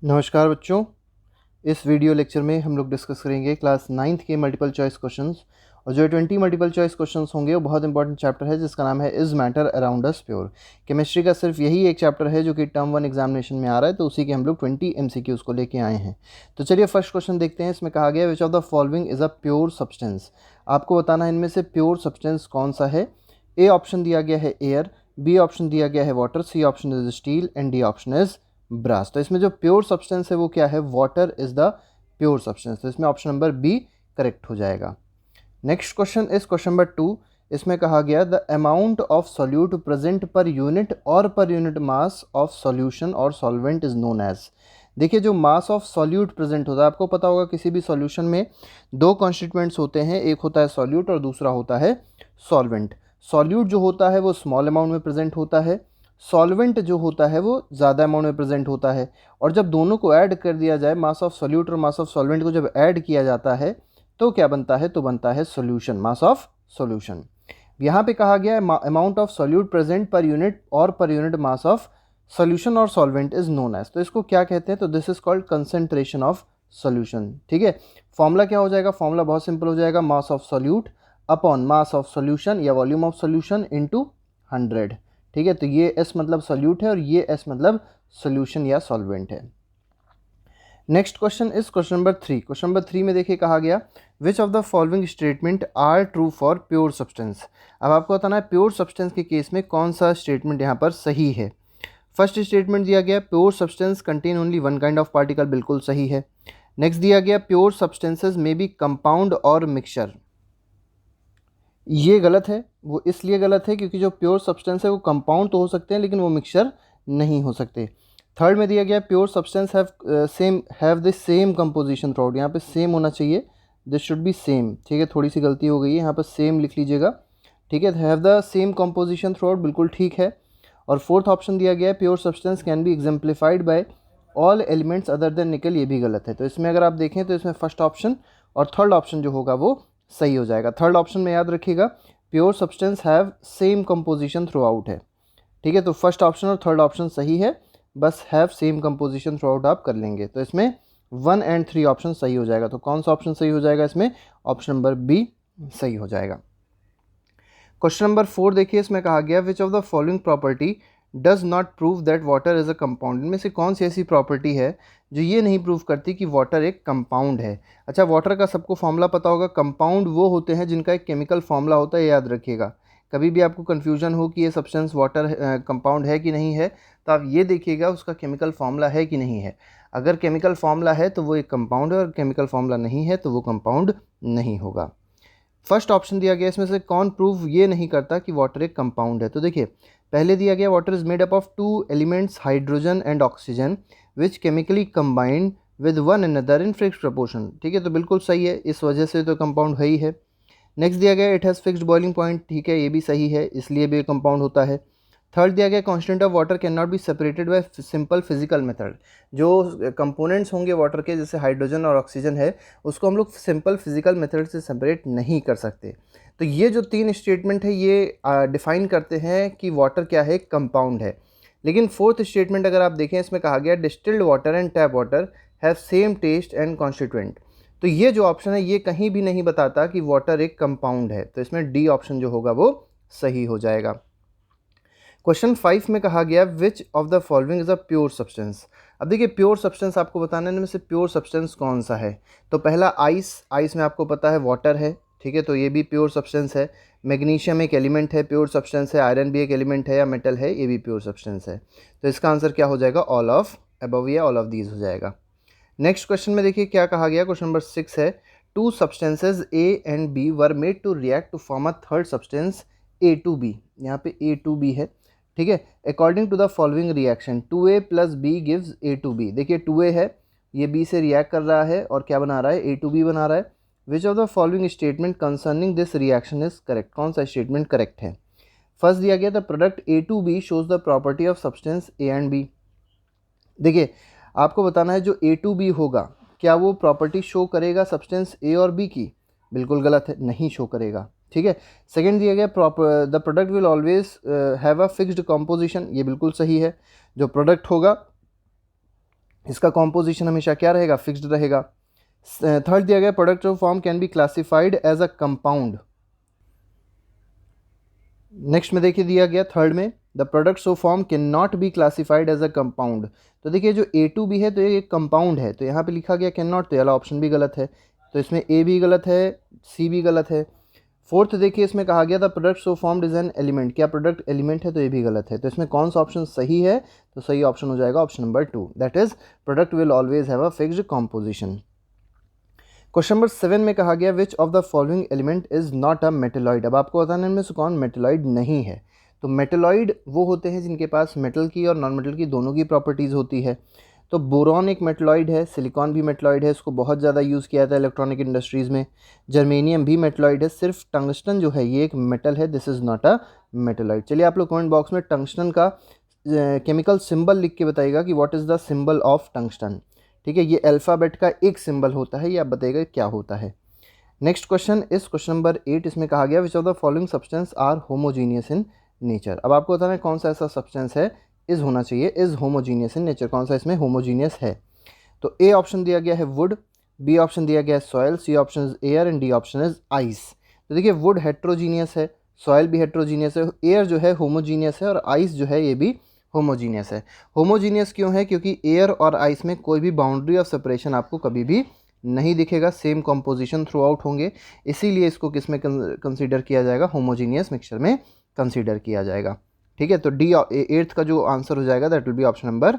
नमस्कार बच्चों। इस वीडियो लेक्चर में हम लोग डिस्कस करेंगे क्लास 9th के मल्टीपल चॉइस क्वेश्चंस। और जो 20 मल्टीपल चॉइस क्वेश्चंस होंगे वो बहुत इंपॉर्टेंट चैप्टर है जिसका नाम है is matter around us pure. Chemistry का सिर्फ यही एक चैप्टर है जो कि टर्म 1 एग्जामिनेशन में आ रहा है, तो उसी के हम लोग 20 MCQs को लेके आए हैं। तो चलिए फर्स्ट क्वेश्चन देखते हैं। इसमें कहा गया which of the following is a pure substance. आपको बताना है इनमें से प्योर सब्सटेंस कौन सा है। ए ऑप्शन दिया गया है एयर, बी ऑप्शन दिया गया है water, c option is steel and d option is brass. तो इसमें जो प्योर सब्सटेंस है वो क्या है, water is the pure substance. तो इसमें ऑप्शन नंबर बी करेक्ट हो जाएगा। Next question is question number 2। इसमें कहा गया the amount of solute present per unit और per unit mass of solution और सॉल्वेंट इज नोन एज। देखिए जो मास ऑफ सॉल्यूट प्रेजेंट होता है, आपको पता होगा किसी भी सॉल्यूशन में दो कॉन्स्टिट्यूएंट्स होते हैं, एक होता है सॉल्यूट और दूसरा होता है सॉल्वेंट। सॉल्यूट जो होता है वो स्मॉल अमाउंट में प्रेजेंट होता है, सॉल्वेंट जो होता है वो ज़्यादा अमाउंट में प्रेजेंट होता है। और जब दोनों को ऐड कर दिया जाए, मास ऑफ सॉल्यूट और मास ऑफ सॉल्वेंट को जब ऐड किया जाता है तो क्या बनता है, तो बनता है सॉल्यूशन, मास ऑफ सॉल्यूशन। यहाँ पे कहा गया है amount of solute present per unit और per unit mass of solution और सॉल्वेंट इज नोन एज। तो इसको क्या कहते हैं, तो this is called concentration of solution. ठीक है, फॉर्मूला क्या हो जाएगा, फॉर्मूला बहुत सिंपल हो जाएगा, mass of solute upon mass of solution या वॉल्यूम ऑफ सॉल्यूशन इनटू 100। ठीक है, तो ये एस मतलब सॉल्यूट है और ये एस मतलब सॉल्यूशन या सॉल्वेंट है। Next question is question number 3। Question number 3 में देखिए कहा गया which of the following statement are true for pure substance. अब आपको बताना है प्योर सब्सटेंस के केस में कौन सा स्टेटमेंट यहाँ पर सही है। फर्स्ट स्टेटमेंट दिया गया pure substance contain only one kind of particle, बिल्कुल सही है। नेक्स्ट दिया गया प्योर सब्सटेंसेज में बी कंपाउंड और मिक्सचर, ये गलत है। वो इसलिए गलत है क्योंकि जो प्योर सब्सटेंस है वो कंपाउंड तो हो सकते हैं लेकिन वो मिक्सचर नहीं हो सकते। थर्ड में दिया गया pure substance have the same composition through out, यहाँ पे सेम होना चाहिए, दिस शुड बी सेम। ठीक है, थोड़ी सी गलती हो गई है, यहाँ पर सेम लिख लीजिएगा। ठीक है, have the same composition throughout, बिल्कुल ठीक है। और फोर्थ ऑप्शन दिया गया है pure substance can be exemplified by all elements other than nickel, ये भी गलत है। तो इसमें अगर आप देखें तो इसमें फर्स्ट ऑप्शन और थर्ड ऑप्शन जो होगा वो सही हो जाएगा। थर्ड ऑप्शन में याद रखिएगा pure substance have same composition through out है। ठीक है, तो फर्स्ट ऑप्शन और थर्ड ऑप्शन सही है, बस have same composition through out आप कर लेंगे। तो इसमें 1 और 3 ऑप्शन सही हो जाएगा। तो कौन सा ऑप्शन सही हो जाएगा, इसमें ऑप्शन नंबर बी सही हो जाएगा। क्वेश्चन नंबर 4 देखिए, इसमें कहा गया which of the following property does not prove that water is a compound. इनमें से कौन सी ऐसी प्रॉपर्टी है जो ये नहीं प्रूव करती कि वाटर एक कंपाउंड है। अच्छा, वाटर का सबको फॉर्मूला पता होगा, कंपाउंड वो होते हैं जिनका एक केमिकल फॉर्मूला होता है, याद रखिएगा। कभी भी आपको कन्फ्यूजन हो कि ये सब्सटेंस वाटर कंपाउंड है कि नहीं है, तो आप ये देखिएगा उसका केमिकल फॉर्मूला है कि नहीं है। अगर केमिकल फॉर्मूला है तो वो एक कंपाउंड है और केमिकल फॉर्मूला नहीं है तो वो कंपाउंड नहीं होगा। फर्स्ट ऑप्शन दिया गया, इसमें से कौन प्रूव ये नहीं करता कि वाटर एक कंपाउंड है। तो देखिए पहले दिया गया water is made up of 2 elements hydrogen and oxygen which chemically combined with one another in fixed proportion. ठीक है, तो बिल्कुल सही है, इस वजह से तो कंपाउंड है ही है। नेक्स्ट दिया गया it has fixed boiling point, ठीक है ये भी सही है, इसलिए भी कंपाउंड होता है। थर्ड दिया गया constant of water can not be separated by simple physical method. जो कंपोनेंट्स होंगे वाटर के जैसे हाइड्रोजन और ऑक्सीजन है, उसको हम लोग सिंपल फिजिकल मेथड से सेपरेट नहीं कर सकते। तो ये जो 3 स्टेटमेंट है ये डिफाइन करते हैं कि वाटर क्या है, कंपाउंड है। लेकिन फोर्थ स्टेटमेंट अगर आप देखें, इसमें कहा गया distilled water and tap water have same taste and constituent. तो ये जो ऑप्शन है ये कहीं भी नहीं बताता कि वाटर एक कंपाउंड है। तो इसमें डी ऑप्शन जो होगा वो सही हो जाएगा। क्वेश्चन 5 में कहा गया which of the following is a pure substance. अब देखिए प्योर सब्सटेंस आपको बताना है इनमें से प्योर सब्सटेंस कौन सा है। तो पहला आइस, आइस में आपको पता है वाटर है, ठीक है, तो ये भी प्योर सब्सटेंस है। मैग्नीशियम एक एलिमेंट है, प्योर सब्सटेंस है। आयरन भी एक एलिमेंट है या मेटल है, ये भी प्योर सब्सटेंस है। तो इसका आंसर क्या हो जाएगा, ऑल ऑफ अबव या ऑल ऑफ दीज हो जाएगा। नेक्स्ट क्वेश्चन में देखिए क्या कहा गया, क्वेश्चन नंबर 6 है 2 substances A and B were made to react to form a third substance A2B। यहाँ पे A2B है, ठीक है। According to the following reaction 2A plus B gives A2B। देखिए 2A है, ये B से रिएक्ट कर रहा है और क्या बना रहा है, A2B बना रहा है। विच of the following statement concerning this reaction is correct, कौन सा स्टेटमेंट करेक्ट है। फर्स्ट दिया गया the product A2B shows the property of substance A and B। देखिए आपको बताना है जो A2B होगा क्या वो प्रॉपर्टी शो करेगा सब्सटेंस A और B की, बिल्कुल गलत है, नहीं शो करेगा, ठीक है। सेकंड दिया गया the product will always have a fixed composition, ये बिल्कुल सही है। जो प्रोडक्ट होगा इसका कॉम्पोजिशन हमेशा क्या रहेगा, फिक्स्ड रहेगा। थर्ड दिया गया product of form can be classified as a compound. Next में देखिए दिया गया थर्ड में the products of form can not be classified as a compound. तो देखिए जो A2B है तो ये एक कंपाउंड है, तो यहाँ पे लिखा गया कैन नॉट, तो ये वाला ऑप्शन भी गलत है, तो इसमें A भी गलत है, C भी गलत है। फोर्थ देखिए इसमें कहा गया था products of form is an element, क्या प्रोडक्ट एलिमेंट है, तो ये भी गलत है। तो इसमें कौन सा ऑप्शन सही है, तो सही ऑप्शन हो जाएगा option number 2, that is product will always have a fixed composition. Question number 7 में कहा गया which of the following element is not a metalloid. अब आपको बताना है इनमें से कौन मेटेलॉइड नहीं है। तो मेटेलॉइड वो होते हैं जिनके पास मेटल की और नॉन मेटल की दोनों की प्रॉपर्टीज़ होती है। तो बोरॉन एक मेटलॉइड है, सिलिकॉन भी मेटलॉइड है, इसको बहुत ज़्यादा यूज़ किया जाता है इलेक्ट्रॉनिक इंडस्ट्रीज़ में। जर्मेनियम भी मेटलॉइड है, सिर्फ टंगस्टन जो है ये एक मेटल है, this is not a metalloid. चलिए आप लोग कमेंट बॉक्स में टंगस्टन का केमिकल सिंबल लिख के बताइएगा कि what is the symbol of tungsten. ठीक है, ये अल्फ़ाबेट का एक सिंबल होता है, ये आप बताइएगा क्या होता है। Next question is question number 8, इसमें कहा गया which of the following substance are homogeneous in nature. अब आपको बताना है कौन सा ऐसा सब्सटेंस है, इज होना चाहिए, इज होमोजीनियस इन नेचर, कौन सा इसमें होमोजीनियस है। तो ए ऑप्शन दिया गया है वुड, बी ऑप्शन दिया गया है soil, c option is air and d option is ice. तो देखिए वुड हेट्रोजीनियस है, सॉयल भी हेट्रोजीनियस है, एयर जो है होमोजीनियस है और आइस जो है ये भी होमोजीनियस है। होमोजीनियस क्यों है, क्योंकि एयर और आइस में कोई भी बाउंड्री ऑफ सेपरेशन आपको कभी भी नहीं दिखेगा, सेम कॉम्पोजिशन थ्रू आउट होंगे, इसीलिए इसको किस में कंसीडर किया जाएगा, होमोजीनियस मिक्सचर में कंसीडर किया जाएगा। ठीक है, तो डी एट्थ का जो आंसर हो जाएगा that will be option number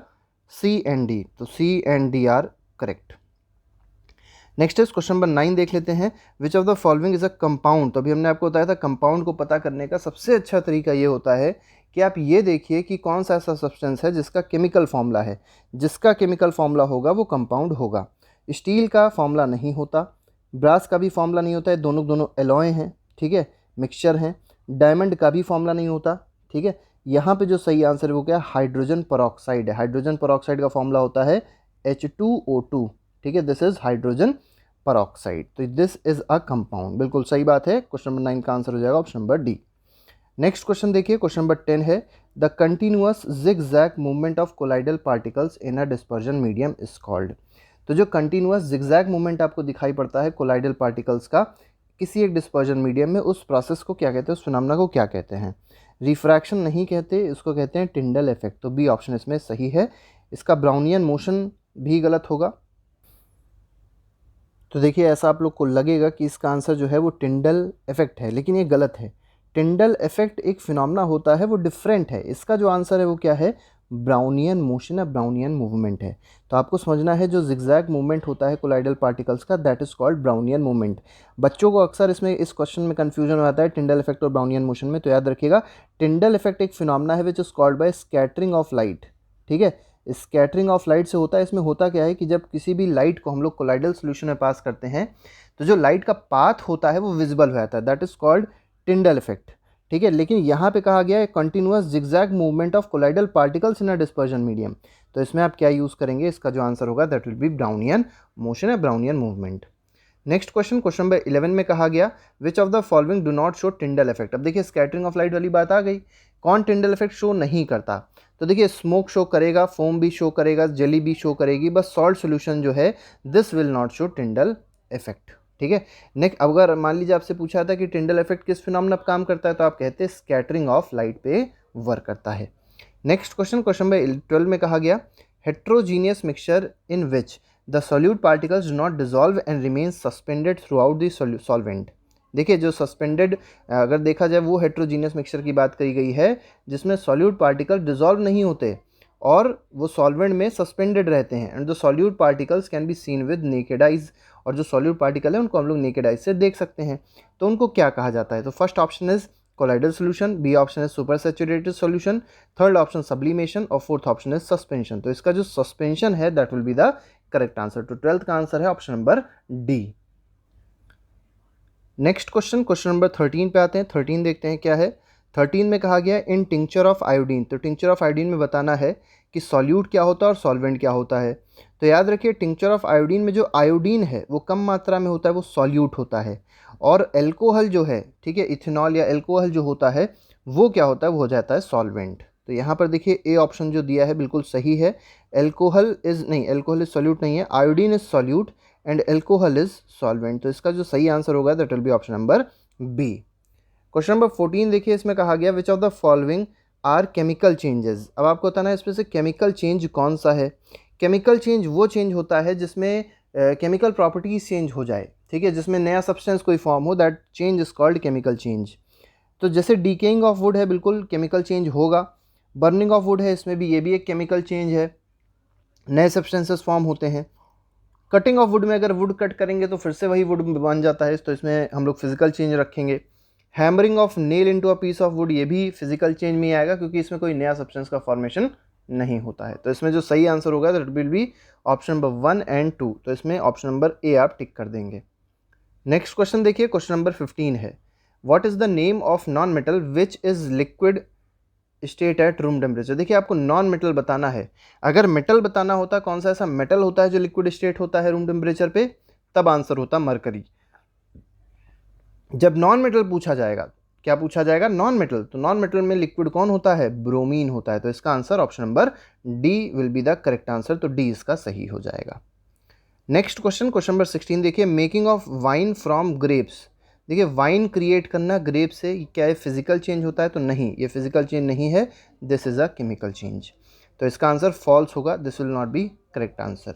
c and d. तो c and d are correct. Next is question number 9 देख लेते हैं which of the following is a compound. तो अभी हमने आपको बताया था कंपाउंड को पता करने का सबसे अच्छा तरीका ये होता है कि आप ये देखिए कि कौन सा ऐसा सब्सटेंस है जिसका केमिकल फॉर्मूला है, जिसका केमिकल फॉर्मूला होगा वो कंपाउंड होगा। स्टील का फॉर्मूला नहीं होता, ब्रास का भी फॉर्मूला नहीं होता है, दोनों दोनों एलॉय हैं, ठीक है, मिक्सचर हैं। डायमंड का भी फॉर्मूला नहीं होता, ठीक है। यहाँ पे जो सही आंसर है वो क्या है, हाइड्रोजन परऑक्साइड है। हाइड्रोजन परऑक्साइड का फॉर्मूला होता है H2O2, ठीक है, दिस इज हाइड्रोजन परऑक्साइड। तो दिस इज अ कंपाउंड, बिल्कुल सही बात है। क्वेश्चन नंबर 9 का आंसर हो जाएगा option number d. Next question देखिए, क्वेश्चन नंबर 10 है the continuous zigzag movement of colloidal particles in a dispersion medium is called. तो जो कंटिन्यूअस जिगजैग मूवमेंट आपको दिखाई पड़ता है कोलाइडल पार्टिकल्स का किसी एक डिस्पर्जन मीडियम में, उस प्रोसेस को क्या कहते हैं, उस फिनोमेना को क्या कहते हैं। रिफ्रैक्शन नहीं कहते, इसको कहते हैं टिंडल इफेक्ट। तो बी ऑप्शन इसमें सही है। इसका ब्राउनियन मोशन भी गलत होगा। तो देखिए ऐसा आप लोग को लगेगा कि इसका आंसर जो है वो टिंडल इफेक्ट है, लेकिन ये गलत है। टिंडल इफेक्ट एक फिनोमेना होता है, वो डिफरेंट है। इसका जो आंसर है वो क्या है, ब्राउनियन मोशन या ब्राउनियन मूवमेंट है। तो आपको समझना है जो जिगजैग मूवमेंट होता है कोलाइडल पार्टिकल्स का that is called Brownian movement. बच्चों को अक्सर इसमें इस क्वेश्चन में कंफ्यूजन हो जाता है टिंडल इफेक्ट और ब्राउनियन मोशन में। तो याद रखिएगा टिंडल इफेक्ट एक फिनोमेना है which is called by scattering of light, ठीक है। स्कैटरिंग ऑफ लाइट से होता है। इसमें होता क्या है कि जब किसी भी लाइट को हम लोग कोलाइडल सोल्यूशन में पास करते हैं तो जो लाइट का पाथ होता है वो विजिबल हो जाता है, that is called Tyndall effect, ठीक है। लेकिन यहाँ पे कहा गया है continuous zigzag movement of colloidal particles in a dispersion medium. तो इसमें आप क्या यूज़ करेंगे, इसका जो आंसर होगा that will be Brownian motion या Brownian movement. Next question, question number 11 में कहा गया which of the following do not show Tyndall effect. अब देखिए स्कैटरिंग ऑफ लाइट वाली बात आ गई, कौन टिंडल इफेक्ट शो नहीं करता। तो देखिए स्मोक शो करेगा, फोम भी शो करेगा, जेली भी शो करेगी, बस सॉल्ट सोल्यूशन जो है this will not show Tyndall effect, ठीक है। नेक्स्ट अगर मान लीजिए आपसे पूछा था कि टिंडल इफेक्ट किस फिनोमेना पर काम करता है, तो आप कहते हैं स्कैटरिंग ऑफ लाइट पे वर्क करता है। नेक्स्ट क्वेश्चन, क्वेश्चन नंबर 12 में कहा गया heterogeneous mixture in which the solute particles do not dissolve and remain suspended through out the solvent. देखिए जो सस्पेंडेड अगर देखा जाए वो हेट्रोजीनियस मिक्सचर की बात करी गई है जिसमें सॉल्यूट पार्टिकल डिजॉल्व नहीं होते और वो सॉल्वेंट में सस्पेंडेड रहते हैं। And the solute particles can be seen with naked eyes, और जो सॉल्यूट पार्टिकल है उनको हम लोग नेकेड आइज से देख सकते हैं। तो उनको क्या कहा जाता है, तो first option is colloidal solution, b option is super saturated solution, third option sublimation और फोर्थ ऑप्शन इज सस्पेंशन। तो इसका जो सस्पेंशन है that will be the correct answer. तो 12th का आंसर है option number d. Next question, question number 13 पे आते हैं। 13 देखते हैं क्या है। 13 में कहा गया इन टिंक्चर ऑफ आयोडीन। तो टिंक्चर ऑफ आयोडीन में बताना है कि सॉल्यूट क्या होता है और सॉल्वेंट क्या होता है। तो याद रखिए टिंक्चर ऑफ आयोडीन में जो आयोडीन है वो कम मात्रा में होता है, वो सॉल्यूट होता है, और एल्कोहल जो है, ठीक है, इथेनॉल या एल्कोहल जो होता है वो क्या होता है, वो हो जाता है सॉल्वेंट, तो यहाँ पर देखिए ए ऑप्शन जो दिया है बिल्कुल सही है। एल्कोहल इज सॉल्यूट नहीं है, iodine is solute and alcohol is solvent. तो इसका जो सही आंसर होगा that will be option number b. Question number 14 देखिए, इसमें कहा गया which of the following are chemical changes. अब आपको बताना है इसमें से केमिकल चेंज कौन सा है। केमिकल चेंज वो चेंज होता है जिसमें केमिकल प्रॉपर्टीज चेंज हो जाए, ठीक है, जिसमें नया सब्सटेंस कोई फॉर्म हो, that change is called chemical change. तो जैसे डीकेइंग ऑफ वुड है, बिल्कुल केमिकल चेंज होगा। बर्निंग ऑफ वुड है, इसमें भी ये भी एक केमिकल चेंज है, नए सब्सटेंसेस फॉर्म होते हैं। कटिंग ऑफ वुड में अगर वुड कट करेंगे तो फिर से वही वुड बन जाता है, तो इसमें हम लोग फिजिकल चेंज रखेंगे। Hammering of nail into a piece of wood, ये भी फिजिकल चेंज में ही आएगा क्योंकि इसमें कोई नया सब्सटेंस का फॉर्मेशन नहीं होता है। तो इसमें जो सही आंसर होगा that will be option number 1 and 2। तो इसमें ऑप्शन नंबर ए आप टिक कर देंगे। नेक्स्ट क्वेश्चन देखिए, क्वेश्चन नंबर 15 है, what is the name of non metal which is liquid state at room temperature. देखिए आपको नॉन मेटल बताना है। अगर मेटल बताना होता, कौन सा ऐसा मेटल होता है जो लिक्विड स्टेट होता है रूम टेम्परेचर पे, तब आंसर होता मरकरी। जब नॉन मेटल पूछा जाएगा, क्या पूछा जाएगा, नॉन मेटल, तो नॉन मेटल में लिक्विड कौन होता है, ब्रोमीन होता है। तो इसका answer option number D will be the correct answer. तो डी इसका सही हो जाएगा। नेक्स्ट क्वेश्चन, क्वेश्चन नंबर 16 देखिए, making of wine from grapes. देखिए वाइन क्रिएट करना ग्रेप से, क्या है फिजिकल चेंज होता है, तो नहीं, ये फिजिकल चेंज नहीं है, this is a chemical change. तो इसका आंसर फॉल्स होगा, this will not be correct answer.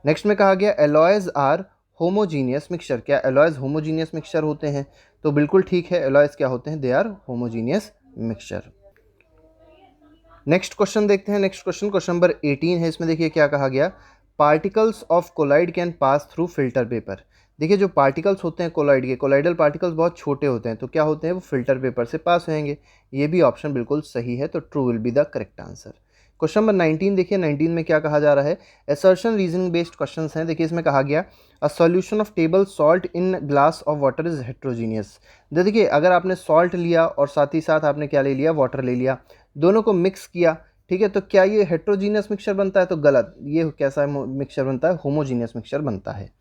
Next में कहा गया एलॉयज आर होमोजीनियस मिक्सचर। क्या एलॉयज होमोजीनियस मिक्सचर होते हैं, तो बिल्कुल ठीक है, एलॉयज क्या होते हैं, they are homogeneous mixture. Next question देखते हैं। नेक्स्ट क्वेश्चन, क्वेश्चन नंबर 18 है, इसमें देखिए क्या कहा गया, particles of colloid can pass through filter paper. देखिए जो पार्टिकल्स होते हैं कोलाइड के, कोलाइडल पार्टिकल्स बहुत छोटे होते हैं, तो क्या होते हैं, वो फिल्टर पेपर से पास होंगे। ये भी ऑप्शन बिल्कुल सही है, तो true will be the correct answer. Question number 19 देखिए, 19 में क्या कहा जा रहा है, असर्शन रीजनिंग बेस्ड क्वेश्चंस हैं। देखिए इसमें कहा गया a solution of table salt in glass of water is heterogeneous. देखिए अगर आपने सॉल्ट लिया और साथ ही साथ आपने क्या ले लिया, वाटर ले लिया, दोनों को मिक्स किया, ठीक है, तो क्या ये हेट्रोजीनियस मिक्सचर बनता है, तो गलत, ये कैसा मिक्सचर बनता है, होमोजीनियस मिक्सचर बनता है।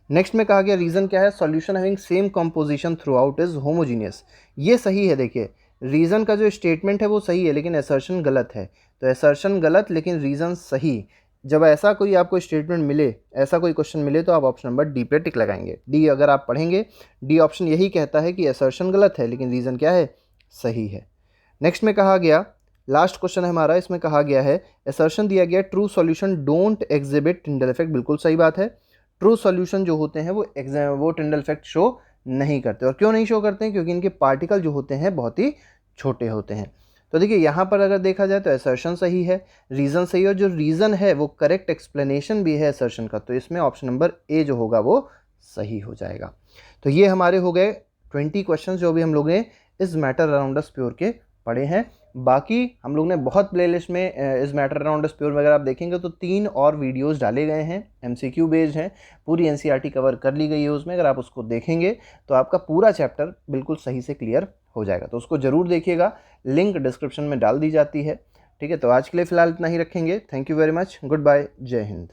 नेक्स्ट में कहा गया रीज़न क्या है, solution having same composition through out is homogeneous. ये सही है। देखिए रीज़न का जो स्टेटमेंट है वो सही है लेकिन असर्शन गलत है, तो असर्शन गलत लेकिन रीज़न सही। जब ऐसा कोई आपको स्टेटमेंट मिले, ऐसा कोई क्वेश्चन मिले, तो आप ऑप्शन नंबर डी पे टिक लगाएंगे। डी अगर आप पढ़ेंगे, डी ऑप्शन यही कहता है कि असर्शन गलत है लेकिन रीज़न क्या है, सही है। नेक्स्ट में कहा गया, लास्ट क्वेश्चन है हमारा, इसमें कहा गया है असर्शन दिया गया true solution don't exhibit Tyndall effect. बिल्कुल सही बात है, ट्रू सॉल्यूशन जो होते हैं वो टिंडल इफेक्ट शो नहीं करते। और क्यों नहीं शो करते हैं, क्योंकि इनके पार्टिकल जो होते हैं बहुत ही छोटे होते हैं। तो देखिए यहाँ पर अगर देखा जाए तो असर्शन सही है, रीज़न सही है, और जो रीज़न है वो करेक्ट एक्सप्लेनेशन भी है असर्शन का, तो इसमें ऑप्शन नंबर ए जो होगा वो सही हो जाएगा। तो ये हमारे हो गए 20 क्वेश्चन जो भी हम लोग ने इस मैटर अराउंड अस प्योर के पढ़े हैं। बाकी हम लोग ने बहुत प्लेलिस्ट में इस मैटर अराउंड अस प्योर में अगर आप देखेंगे तो 3 और वीडियोस डाले गए हैं, MCQ बेस्ड हैं, पूरी NCERT कवर कर ली गई है उसमें। अगर आप उसको देखेंगे तो आपका पूरा चैप्टर बिल्कुल सही से क्लियर हो जाएगा, तो उसको ज़रूर देखिएगा, लिंक डिस्क्रिप्शन में डाल दी जाती है। ठीक है, तो आज के लिए फ़िलहाल इतना ही रखेंगे। Thank you very much, goodbye, जय हिंद।